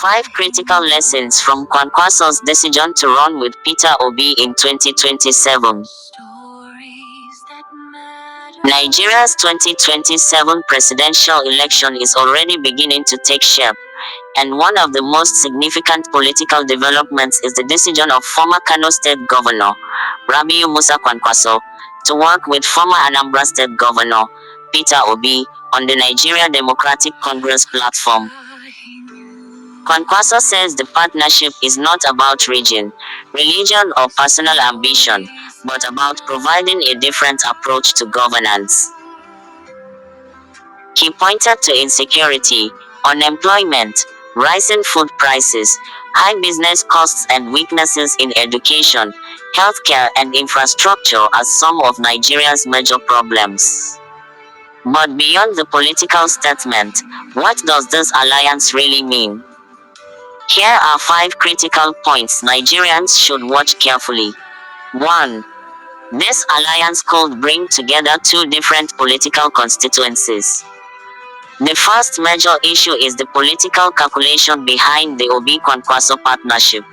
5 critical lessons from Kwankwaso's decision to run with Peter Obi in 2027. Nigeria's 2027 presidential election is already beginning to take shape, and one of the most significant political developments is the decision of former Kano State Governor, Rabiu Musa Kwankwaso, to work with former Anambra State Governor, Peter Obi, on the Nigeria Democratic Congress platform. Kwankwaso says the partnership is not about region, religion or personal ambition, but about providing a different approach to governance. He pointed to insecurity, unemployment, rising food prices, high business costs and weaknesses in education, healthcare and infrastructure as some of Nigeria's major problems. But beyond the political statement, what does this alliance really mean? Here are 5 critical points Nigerians should watch carefully. 1. This alliance could bring together 2 different political constituencies. The first major issue is the political calculation behind the Obi Kwankwaso partnership.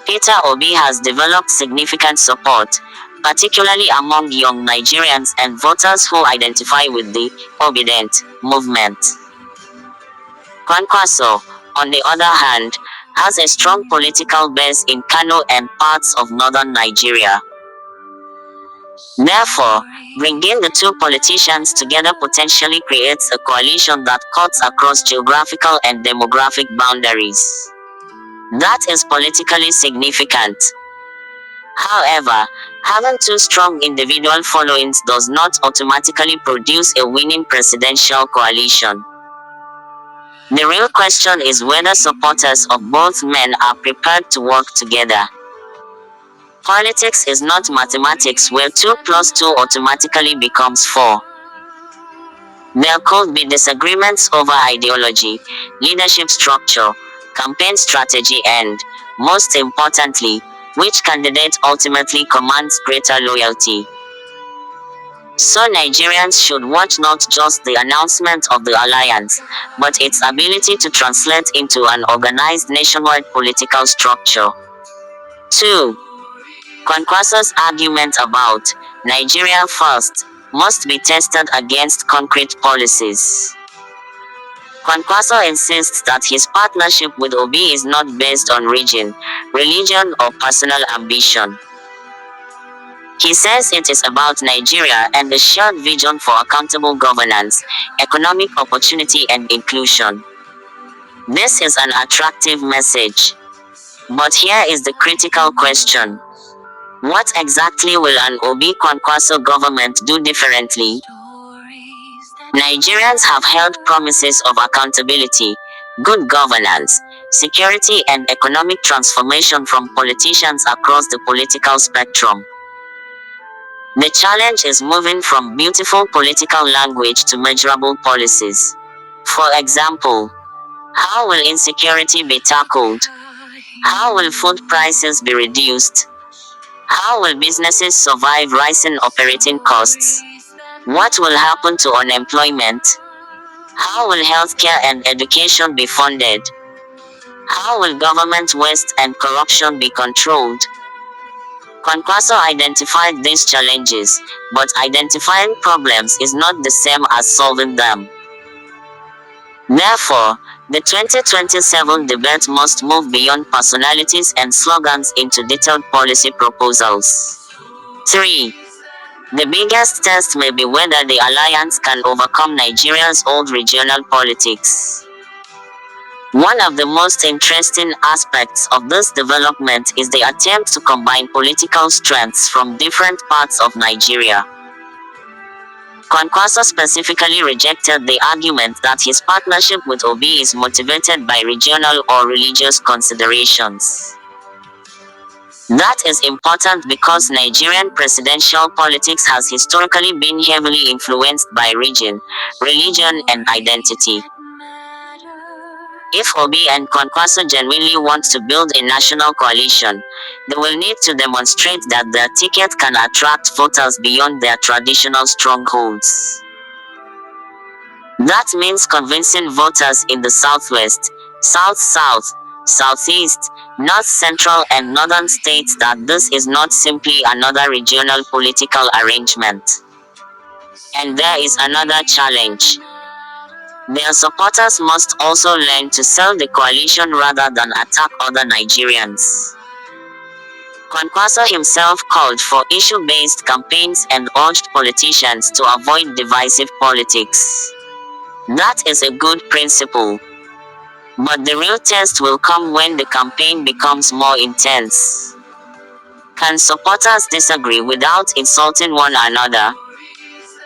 Peter Obi has developed significant support, particularly among young Nigerians and voters who identify with the Obedient movement. Kwankwaso, on the other hand, has a strong political base in Kano and parts of northern Nigeria. Therefore, bringing the 2 politicians together potentially creates a coalition that cuts across geographical and demographic boundaries. That is politically significant. However, having 2 strong individual followings does not automatically produce a winning presidential coalition. The real question is whether supporters of both men are prepared to work together. Politics is not mathematics where 2 plus 2 automatically becomes 4. There could be disagreements over ideology, leadership structure, campaign strategy and, most importantly, which candidate ultimately commands greater loyalty. So Nigerians should watch not just the announcement of the alliance, but its ability to translate into an organized nationwide political structure. 2. Kwankwaso's argument about Nigeria first must be tested against concrete policies. Kwankwaso insists that his partnership with Obi is not based on region, religion or personal ambition. He says it is about Nigeria and the shared vision for accountable governance, economic opportunity and inclusion. This is an attractive message. But here is the critical question. What exactly will an Obi Kwankwaso government do differently? Nigerians have held promises of accountability, good governance, security and economic transformation from politicians across the political spectrum. The challenge is moving from beautiful political language to measurable policies. For example, how will insecurity be tackled? How will food prices be reduced? How will businesses survive rising operating costs? What will happen to unemployment? How will healthcare and education be funded? How will government waste and corruption be controlled? Kwankwaso identified these challenges, but identifying problems is not the same as solving them. Therefore, the 2027 debate must move beyond personalities and slogans into detailed policy proposals. 3. The biggest test may be whether the alliance can overcome Nigeria's old regional politics. One of the most interesting aspects of this development is the attempt to combine political strengths from different parts of Nigeria. Kwankwaso specifically rejected the argument that his partnership with Obi is motivated by regional or religious considerations. That is important because Nigerian presidential politics has historically been heavily influenced by region, religion and identity. If Obi and Kwankwaso genuinely want to build a national coalition, they will need to demonstrate that their ticket can attract voters beyond their traditional strongholds. That means convincing voters in the southwest, South-South, Southeast, North-Central and Northern states that this is not simply another regional political arrangement. And there is another challenge. Their supporters must also learn to sell the coalition rather than attack other Nigerians. Kwankwaso himself called for issue-based campaigns and urged politicians to avoid divisive politics. That is a good principle. But the real test will come when the campaign becomes more intense. Can supporters disagree without insulting one another?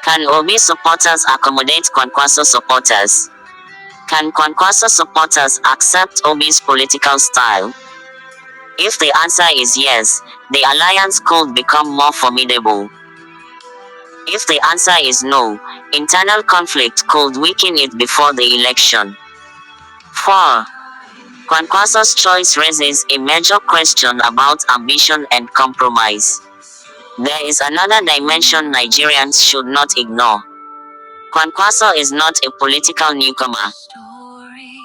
Can Obi supporters accommodate Kwankwaso supporters? Can Kwankwaso supporters accept Obi's political style? If the answer is yes, the alliance could become more formidable. If the answer is no, internal conflict could weaken it before the election. 4. Kwankwaso's choice raises a major question about ambition and compromise. There is another dimension Nigerians should not ignore. Kwankwaso is not a political newcomer.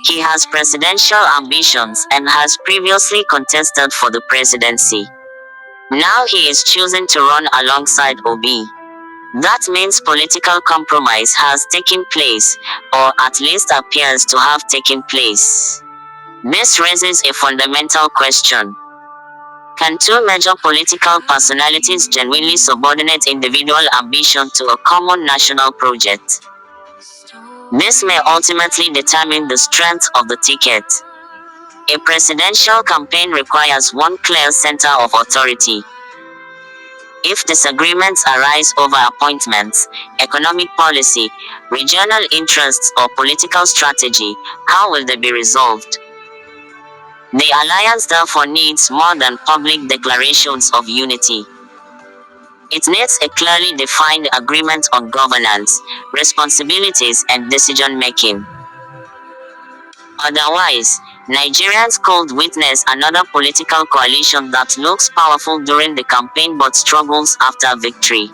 He has presidential ambitions and has previously contested for the presidency. Now he is choosing to run alongside Obi. That means political compromise has taken place, or at least appears to have taken place. This raises a fundamental question. Can two major political personalities genuinely subordinate individual ambition to a common national project? This may ultimately determine the strength of the ticket. A presidential campaign requires one clear center of authority. If disagreements arise over appointments, economic policy, regional interests or political strategy, how will they be resolved? The alliance therefore needs more than public declarations of unity. It needs a clearly defined agreement on governance, responsibilities and decision-making. Otherwise, Nigerians could witness another political coalition that looks powerful during the campaign but struggles after victory.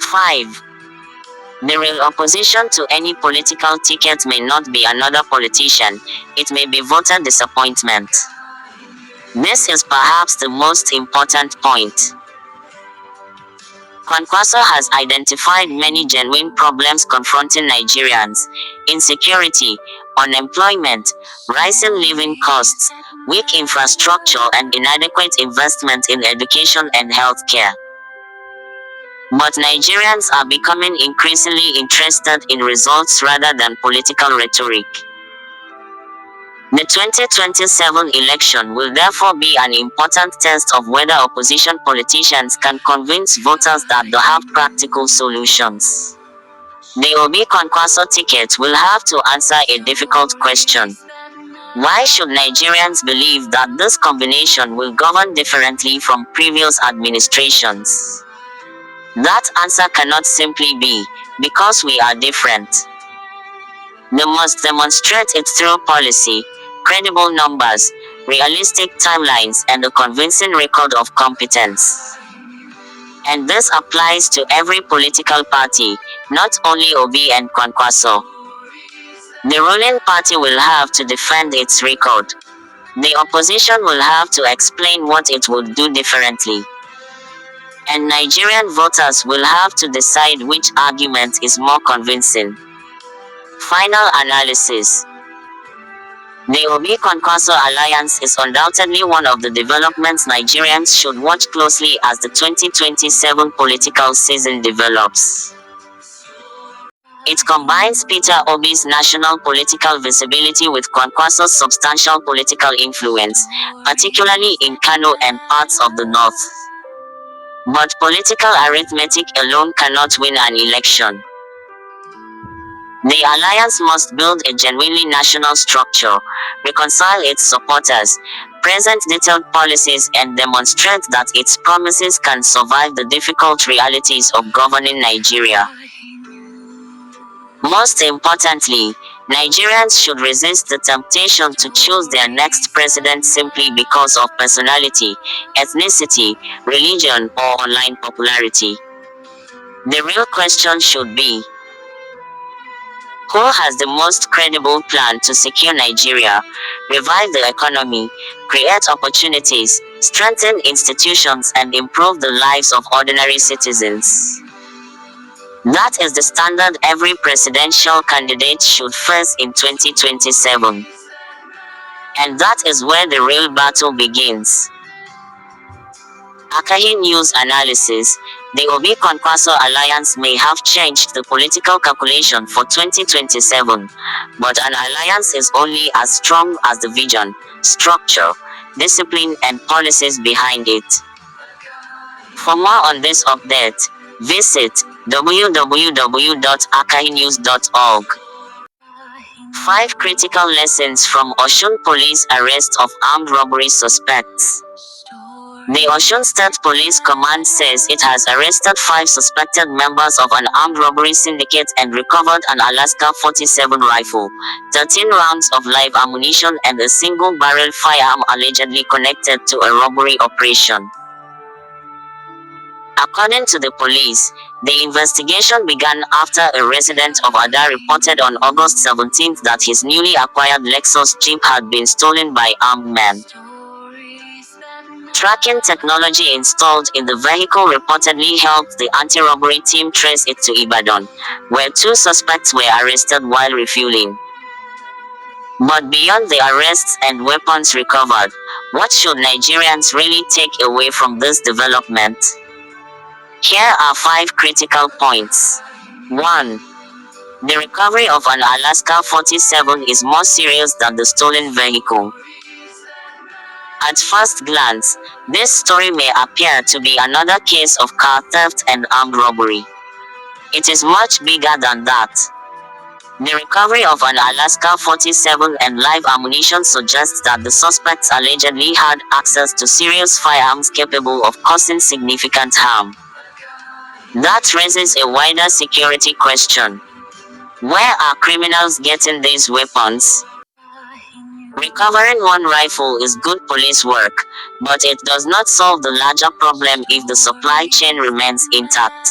5. The real opposition to any political ticket may not be another politician, it may be voter disappointment. This is perhaps the most important point. Kwankwaso has identified many genuine problems confronting Nigerians: insecurity, unemployment, rising living costs, weak infrastructure and inadequate investment in education and healthcare. But Nigerians are becoming increasingly interested in results rather than political rhetoric. The 2027 election will therefore be an important test of whether opposition politicians can convince voters that they have practical solutions. The Obi Kwankwaso ticket will have to answer a difficult question. Why should Nigerians believe that this combination will govern differently from previous administrations? That answer cannot simply be, because we are different. They must demonstrate it through policy, credible numbers, realistic timelines and a convincing record of competence. And this applies to every political party, not only Obi and Kwankwaso. The ruling party will have to defend its record. The opposition will have to explain what it would do differently. And Nigerian voters will have to decide which argument is more convincing. Final analysis. The Obi Kwankwaso alliance is undoubtedly one of the developments Nigerians should watch closely as the 2027 political season develops. It combines Peter Obi's national political visibility with Kwankwaso's substantial political influence, particularly in Kano and parts of the north. But political arithmetic alone cannot win an election. The alliance must build a genuinely national structure, reconcile its supporters, present detailed policies and demonstrate that its promises can survive the difficult realities of governing Nigeria. Most importantly, Nigerians should resist the temptation to choose their next president simply because of personality, ethnicity, religion, or online popularity. The real question should be, Who has the most credible plan to secure Nigeria, revive the economy, create opportunities, strengthen institutions and improve the lives of ordinary citizens? That is the standard every presidential candidate should face in 2027. And that is where the real battle begins. Akahi News Analysis: the Obi Kwankwaso alliance may have changed the political calculation for 2027, but an alliance is only as strong as the vision, structure, discipline and policies behind it. For more on this update, visit www.akahinews.org. 5 critical lessons from Osun Police arrest of armed robbery suspects. The Osun State Police Command says it has arrested 5 suspected members of an armed robbery syndicate and recovered an AK-47 rifle, 13 rounds of live ammunition and a single-barrel firearm allegedly connected to a robbery operation. According to the police, the investigation began after a resident of Ada reported on August 17 that his newly acquired Lexus Jeep had been stolen by armed men. Tracking technology installed in the vehicle reportedly helped the anti-robbery team trace it to Ibadan, where 2 suspects were arrested while refueling. But beyond the arrests and weapons recovered, what should Nigerians really take away from this development? Here are 5 critical points. 1. The recovery of an AK-47 is more serious than the stolen vehicle. At first glance, this story may appear to be another case of car theft and armed robbery. It is much bigger than that. The recovery of an AK-47 and live ammunition suggests that the suspects allegedly had access to serious firearms capable of causing significant harm. That raises a wider security question. Where are criminals getting these weapons? Recovering one rifle is good police work, but it does not solve the larger problem if the supply chain remains intact.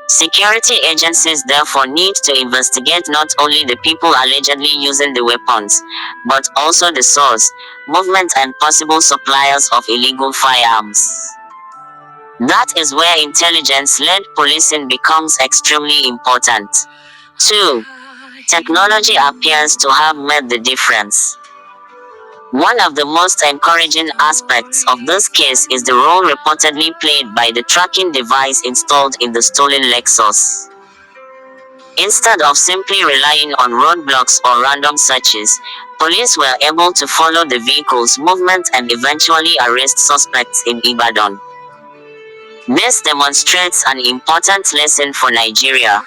Security agencies therefore need to investigate not only the people allegedly using the weapons, but also the source, movement and possible suppliers of illegal firearms. That is where intelligence-led policing becomes extremely important. 2. Technology appears to have made the difference. One of the most encouraging aspects of this case is the role reportedly played by the tracking device installed in the stolen Lexus. Instead of simply relying on roadblocks or random searches, police were able to follow the vehicle's movement and eventually arrest suspects in Ibadan. This demonstrates an important lesson for Nigeria.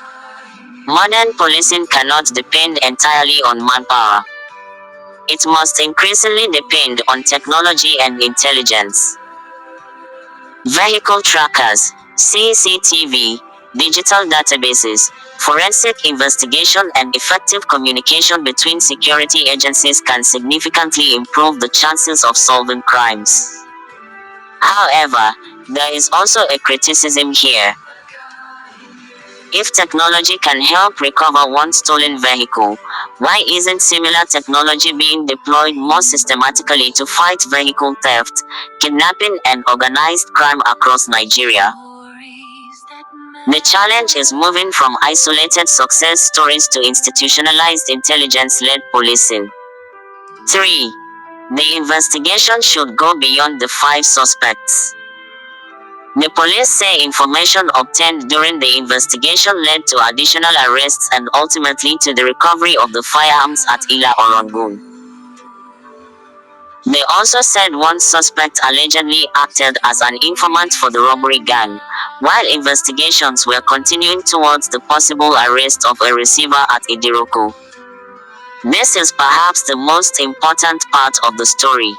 Modern policing cannot depend entirely on manpower. It must increasingly depend on technology and intelligence. Vehicle trackers, CCTV, digital databases, forensic investigation and effective communication between security agencies can significantly improve the chances of solving crimes. However, there is also a criticism here. If technology can help recover one stolen vehicle, why isn't similar technology being deployed more systematically to fight vehicle theft, kidnapping and organized crime across Nigeria? The challenge is moving from isolated success stories to institutionalized intelligence-led policing. 3. The investigation should go beyond the 5 suspects. The police say information obtained during the investigation led to additional arrests and ultimately to the recovery of the firearms at Ila Orangun. They also said one suspect allegedly acted as an informant for the robbery gang, while investigations were continuing towards the possible arrest of a receiver at Idiroko. This is perhaps the most important part of the story.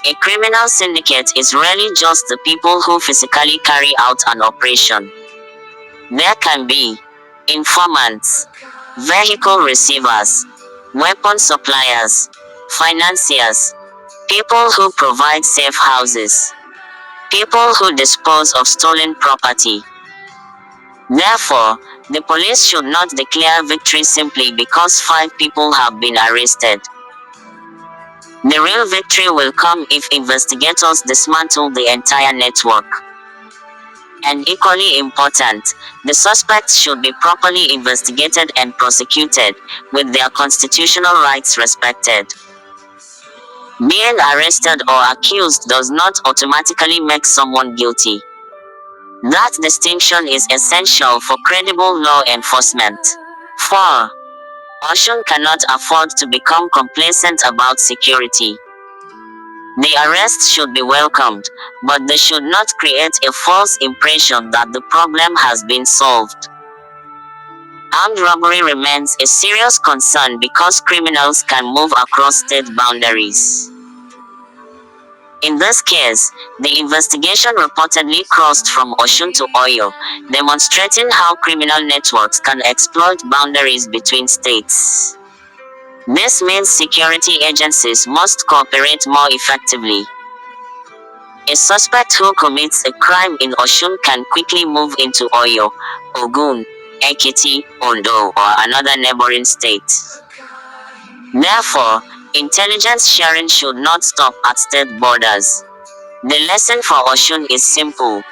A criminal syndicate is rarely just the people who physically carry out an operation. There can be informants, vehicle receivers, weapon suppliers, financiers, people who provide safe houses, people who dispose of stolen property. Therefore, the police should not declare victory simply because 5 people have been arrested. The real victory will come if investigators dismantle the entire network. And equally important, the suspects should be properly investigated and prosecuted, with their constitutional rights respected. Being arrested or accused does not automatically make someone guilty. That distinction is essential for credible law enforcement. 4. Osun cannot afford to become complacent about security. The arrests should be welcomed, but they should not create a false impression that the problem has been solved. Armed robbery remains a serious concern because criminals can move across state boundaries. In this case, the investigation reportedly crossed from Osun to Oyo, demonstrating how criminal networks can exploit boundaries between states. This means security agencies must cooperate more effectively. A suspect who commits a crime in Osun can quickly move into Oyo, Ogun, Ekiti, Ondo, or another neighboring state. Therefore, intelligence sharing should not stop at state borders. The lesson for Osun is simple.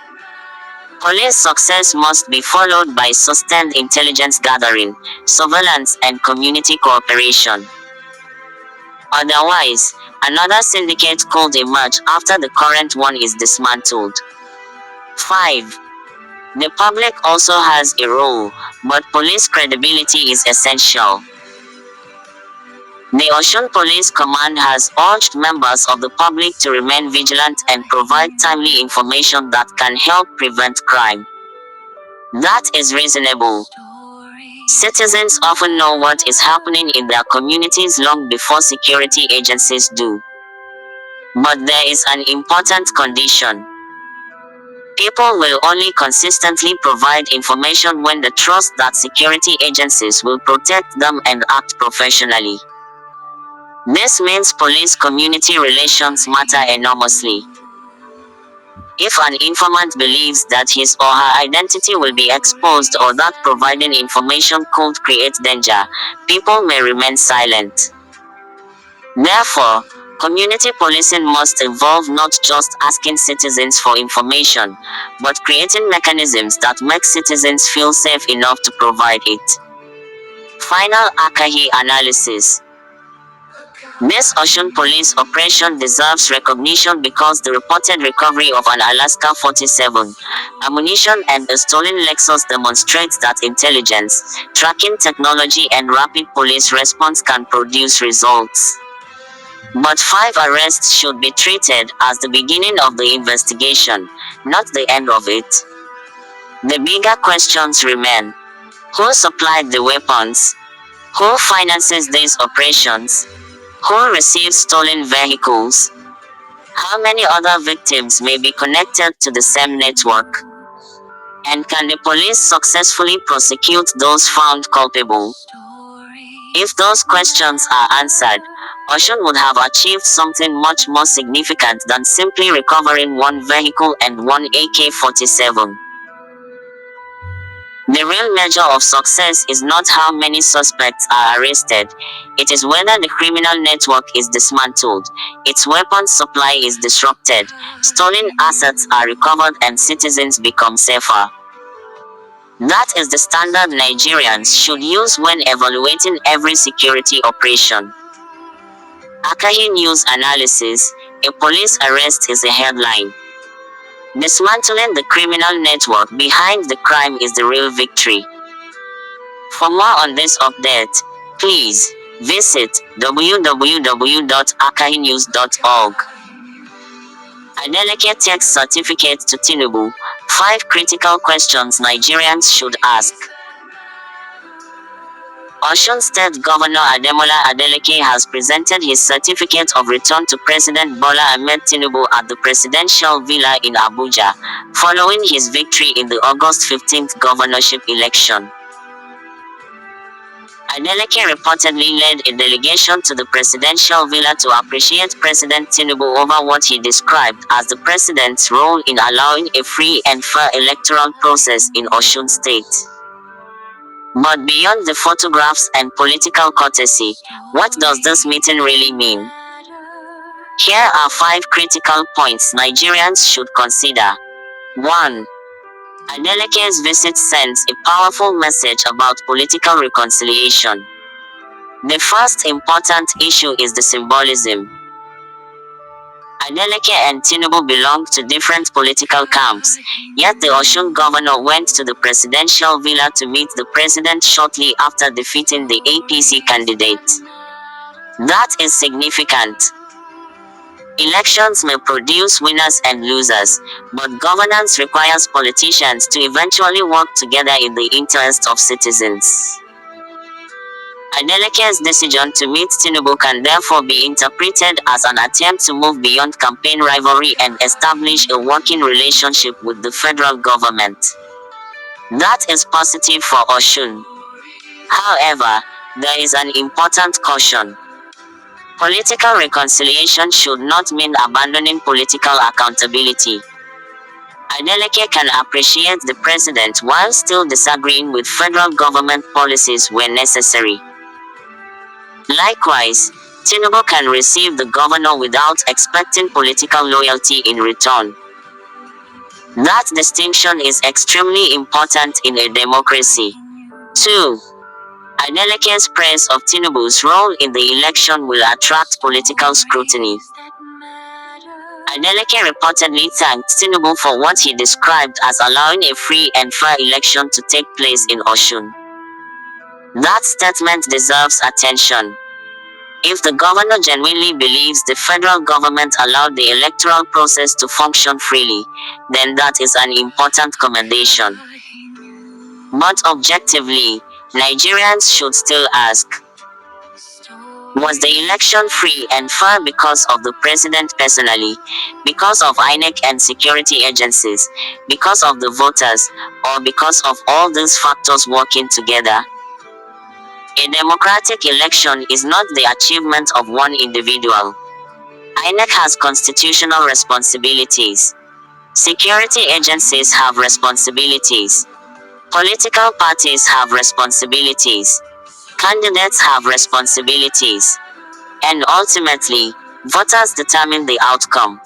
Police success must be followed by sustained intelligence gathering, surveillance, and community cooperation. Otherwise, another syndicate could emerge after the current one is dismantled. 5. The public also has a role, but police credibility is essential. The Osun Police Command has urged members of the public to remain vigilant and provide timely information that can help prevent crime. That is reasonable. Citizens often know what is happening in their communities long before security agencies do. But there is an important condition. People will only consistently provide information when they trust that security agencies will protect them and act professionally. This means police-community relations matter enormously. If an informant believes that his or her identity will be exposed or that providing information could create danger, people may remain silent. Therefore, community policing must involve not just asking citizens for information, but creating mechanisms that make citizens feel safe enough to provide it. Final Akahi analysis. This Osun police operation deserves recognition because the reported recovery of an AK-47, ammunition and a stolen Lexus demonstrates that intelligence, tracking technology and rapid police response can produce results. But 5 arrests should be treated as the beginning of the investigation, not the end of it. The bigger questions remain. Who supplied the weapons? Who finances these operations? Who receives stolen vehicles? How many other victims may be connected to the same network? And can the police successfully prosecute those found culpable? If those questions are answered, Osun would have achieved something much more significant than simply recovering one vehicle and one AK-47. The real measure of success is not how many suspects are arrested, it is whether the criminal network is dismantled, its weapons supply is disrupted, stolen assets are recovered and citizens become safer. That is the standard Nigerians should use when evaluating every security operation. Akahi News Analysis: A police arrest is a headline. Dismantling the criminal network behind the crime is the real victory. For more on this update, please visit www.akahinews.org. Adeleke takes certificate to Tinubu. 5 critical questions Nigerians should ask. Osun State Governor Ademola Adeleke has presented his certificate of return to President Bola Ahmed Tinubu at the presidential villa in Abuja, following his victory in the August 15th governorship election. Adeleke reportedly led a delegation to the presidential villa to appreciate President Tinubu over what he described as the president's role in allowing a free and fair electoral process in Osun State. But beyond the photographs and political courtesy, what does this meeting really mean? Here are 5 critical points Nigerians should consider. 1. Adeleke's visit sends a powerful message about political reconciliation. The first important issue is the symbolism. Adeleke and Tinubu belong to different political camps, yet the Osun governor went to the presidential villa to meet the president shortly after defeating the APC candidate. That is significant. Elections may produce winners and losers, but governance requires politicians to eventually work together in the interest of citizens. Adeleke's decision to meet Tinubu can therefore be interpreted as an attempt to move beyond campaign rivalry and establish a working relationship with the federal government. That is positive for Osun. However, there is an important caution. Political reconciliation should not mean abandoning political accountability. Adeleke can appreciate the president while still disagreeing with federal government policies where necessary. Likewise, Tinubu can receive the governor without expecting political loyalty in return. That distinction is extremely important in a democracy. 2. Adeleke's praise of Tinubu's role in the election will attract political scrutiny. Adeleke reportedly thanked Tinubu for what he described as allowing a free and fair election to take place in Osun. That statement deserves attention. If the governor genuinely believes the federal government allowed the electoral process to function freely, then that is an important commendation. But objectively, Nigerians should still ask, was the election free and fair because of the president personally, because of INEC and security agencies, because of the voters, or because of all these factors working together? A democratic election is not the achievement of one individual. INEC has constitutional responsibilities. Security agencies have responsibilities. Political parties have responsibilities. Candidates have responsibilities. And ultimately, voters determine the outcome.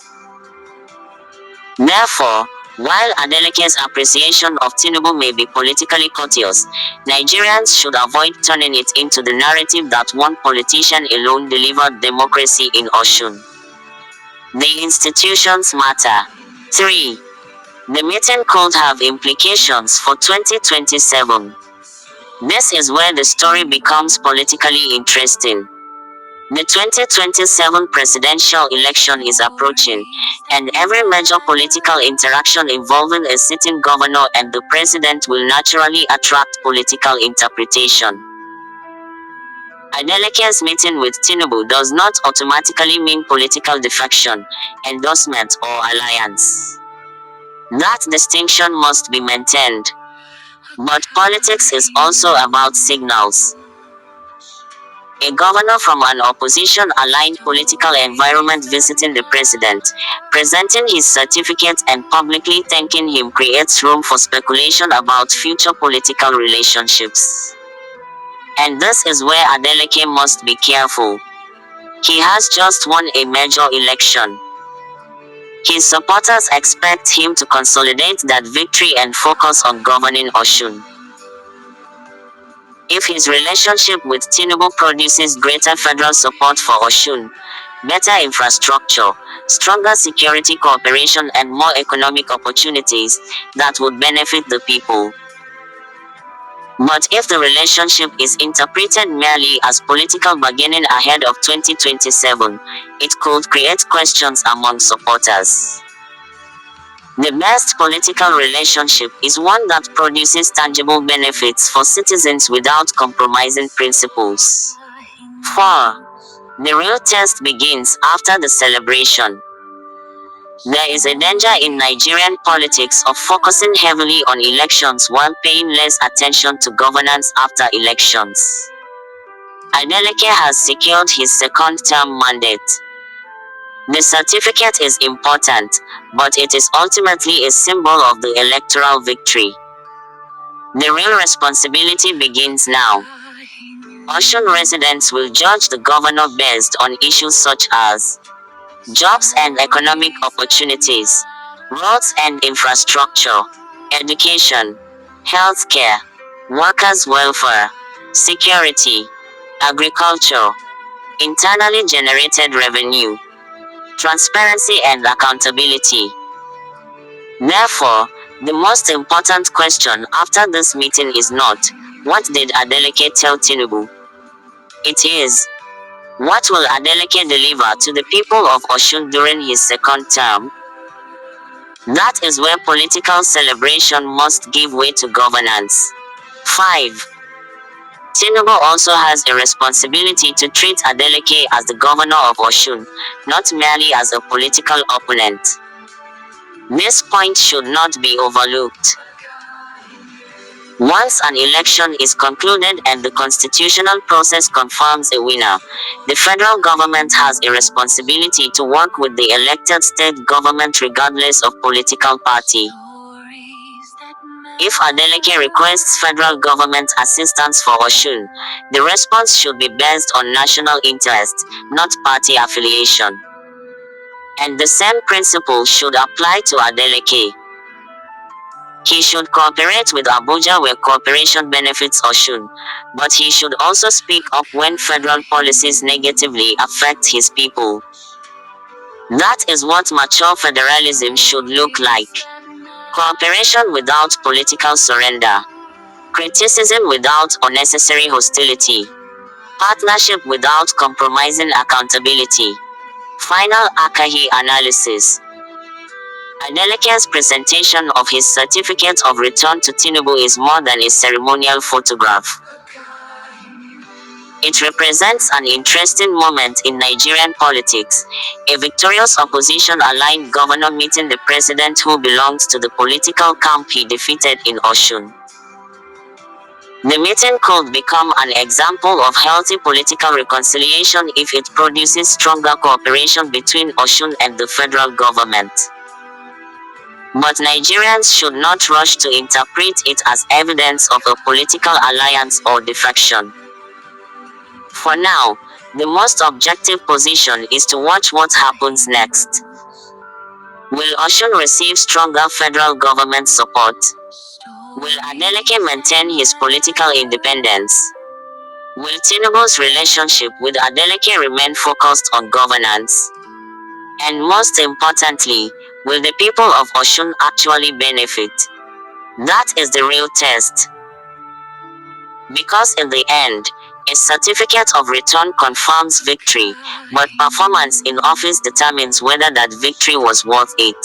Therefore, while Adeleke's appreciation of Tinubu may be politically courteous, Nigerians should avoid turning it into the narrative that one politician alone delivered democracy in Osun. The institutions matter. 3. The meeting could have implications for 2027. This is where the story becomes politically interesting. The 2027 presidential election is approaching, and every major political interaction involving a sitting governor and the president will naturally attract political interpretation. Adeleke's meeting with Tinubu does not automatically mean political defection, endorsement, or alliance. That distinction must be maintained. But politics is also about signals. A governor from an opposition-aligned political environment visiting the president, presenting his certificate and publicly thanking him creates room for speculation about future political relationships. And this is where Adeleke must be careful. He has just won a major election. His supporters expect him to consolidate that victory and focus on governing Osun. If his relationship with Tinubu produces greater federal support for Osun, better infrastructure, stronger security cooperation and more economic opportunities, that would benefit the people. But if the relationship is interpreted merely as political bargaining ahead of 2027, it could create questions among supporters. The best political relationship is one that produces tangible benefits for citizens without compromising principles. 4. The real test begins after the celebration. There is a danger in Nigerian politics of focusing heavily on elections while paying less attention to governance after elections. Adeleke has secured his second-term mandate. The certificate is important, but it is ultimately a symbol of the electoral victory. The real responsibility begins now. Osun residents will judge the governor based on issues such as jobs and economic opportunities, roads and infrastructure, education, healthcare, workers' welfare, security, agriculture, internally generated revenue, transparency and accountability. Therefore, the most important question after this meeting is not, what did Adeleke tell Tinubu? It is, what will Adeleke deliver to the people of Osun during his second term? That is where political celebration must give way to governance. 5. Tinubu also has a responsibility to treat Adeleke as the governor of Osun, not merely as a political opponent. This point should not be overlooked. Once an election is concluded and the constitutional process confirms a winner, the federal government has a responsibility to work with the elected state government regardless of political party. If Adeleke requests federal government assistance for Osun, the response should be based on national interest, not party affiliation. And the same principle should apply to Adeleke. He should cooperate with Abuja where cooperation benefits Osun, but he should also speak up when federal policies negatively affect his people. That is what mature federalism should look like. Cooperation without political surrender. Criticism without unnecessary hostility. Partnership without compromising accountability. Final Akahi analysis. Adeleke's presentation of his certificate of return to Tinubu is more than a ceremonial photograph. It represents an interesting moment in Nigerian politics, a victorious opposition-aligned governor meeting the president who belongs to the political camp he defeated in Osun. The meeting could become an example of healthy political reconciliation if it produces stronger cooperation between Osun and the federal government. But Nigerians should not rush to interpret it as evidence of a political alliance or defection. For now, the most objective position is to watch what happens next. Will Osun receive stronger federal government support? Will Adeleke maintain his political independence? Will Tinubu's relationship with Adeleke remain focused on governance? And most importantly, will the people of Osun actually benefit? That is the real test. Because in the end, a certificate of return confirms victory, but performance in office determines whether that victory was worth it.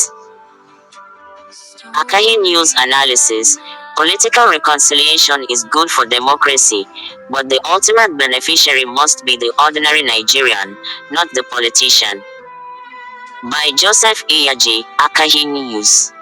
Akahi News Analysis. Political reconciliation is good for democracy, but the ultimate beneficiary must be the ordinary Nigerian, not the politician. By Joseph Iyaji, Akahi News.